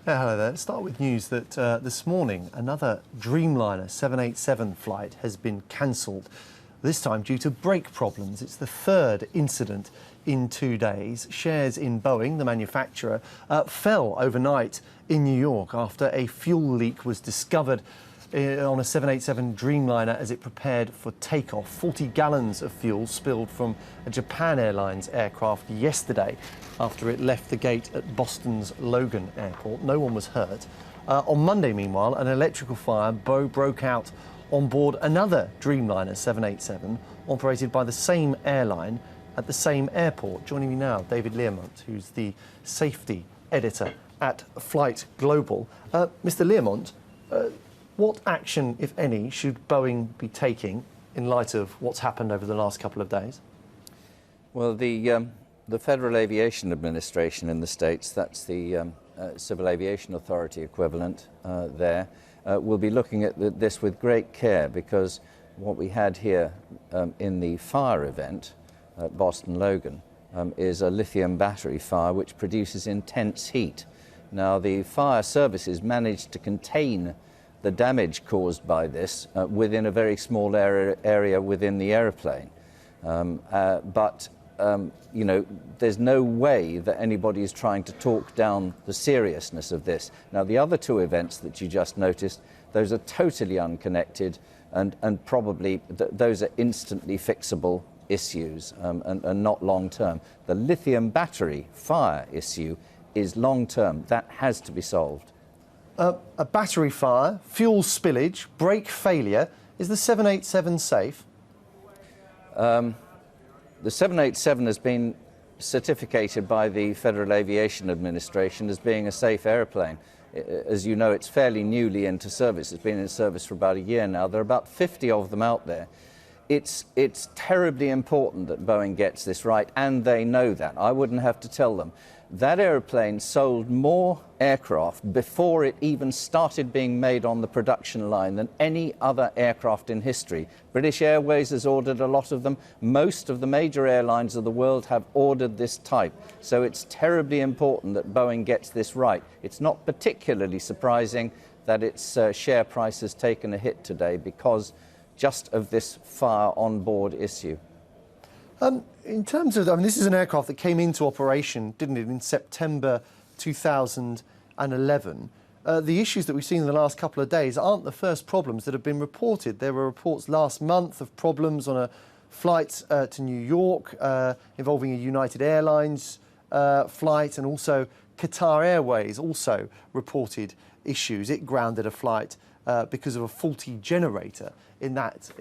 Yeah, hello there. Let's start with news that this morning another Dreamliner 787 flight has been cancelled, this time due to brake problems. It's the third incident in 2 days. Shares in Boeing, the manufacturer, fell overnight in New York after a fuel leak was discovered on a 787 Dreamliner as it prepared for takeoff. 40 gallons of fuel spilled from a Japan Airlines aircraft yesterday after it left the gate at Boston's Logan Airport. No one was hurt. On Monday, meanwhile, an electrical fire broke out on board another Dreamliner 787 operated by the same airline at the same airport. Joining me now, David Learmont, who's the safety editor at Flight Global. Mr. Learmont, what action, if any, should Boeing be taking in light of what's happened over the last couple of days? Well, the Federal Aviation Administration in the States, that's the Civil Aviation Authority equivalent there, will be looking at this with great care, because what we had here in the fire event at Boston Logan is a lithium battery fire which produces intense heat. Now, the fire services managed to contain the damage caused by this within a very small area within the aeroplane. You know, there's no way that anybody is trying to talk down the seriousness of this. Now, the other two events that you just noticed, those are totally unconnected, and probably those are instantly fixable issues and not long-term. The lithium battery fire issue is long-term. That has to be solved. A battery fire, fuel spillage, brake failure. Is the 787 safe? The 787 has been certificated by the Federal Aviation Administration as being a safe aeroplane. As you know, it's fairly newly into service. It's been in service for about a year now. There are about 50 of them out there. It's terribly important that Boeing gets this right, and they know that. I wouldn't have to tell them. That aeroplane sold more aircraft before it even started being made on the production line than any other aircraft in history. British Airways has ordered a lot of them. Most of the major airlines of the world have ordered this type. So it's terribly important that Boeing gets this right. It's not particularly surprising that its share price has taken a hit today because just of this fire on board issue. In terms of, I mean, this is an aircraft that came into operation, didn't it, in September 2011. The issues that we've seen in the last couple of days aren't the first problems that have been reported. There were reports last month of problems on a flight to New York involving a United Airlines flight, and also Qatar Airways also reported issues. It grounded a flight because of a faulty generator in that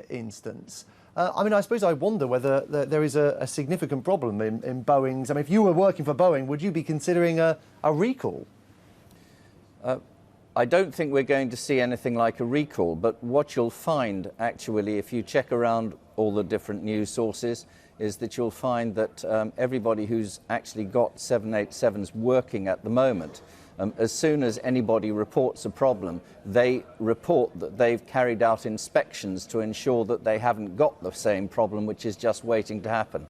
instance. I mean, I suppose I wonder whether there is a significant problem in Boeing's. I mean, if you were working for Boeing, would you be considering a recall? I don't think we're going to see anything like a recall, but what you'll find, actually, if you check around all the different news sources, is that you'll find that everybody who's actually got 787s working at the moment, as soon as anybody reports a problem, they report that they've carried out inspections to ensure that they haven't got the same problem, which is just waiting to happen.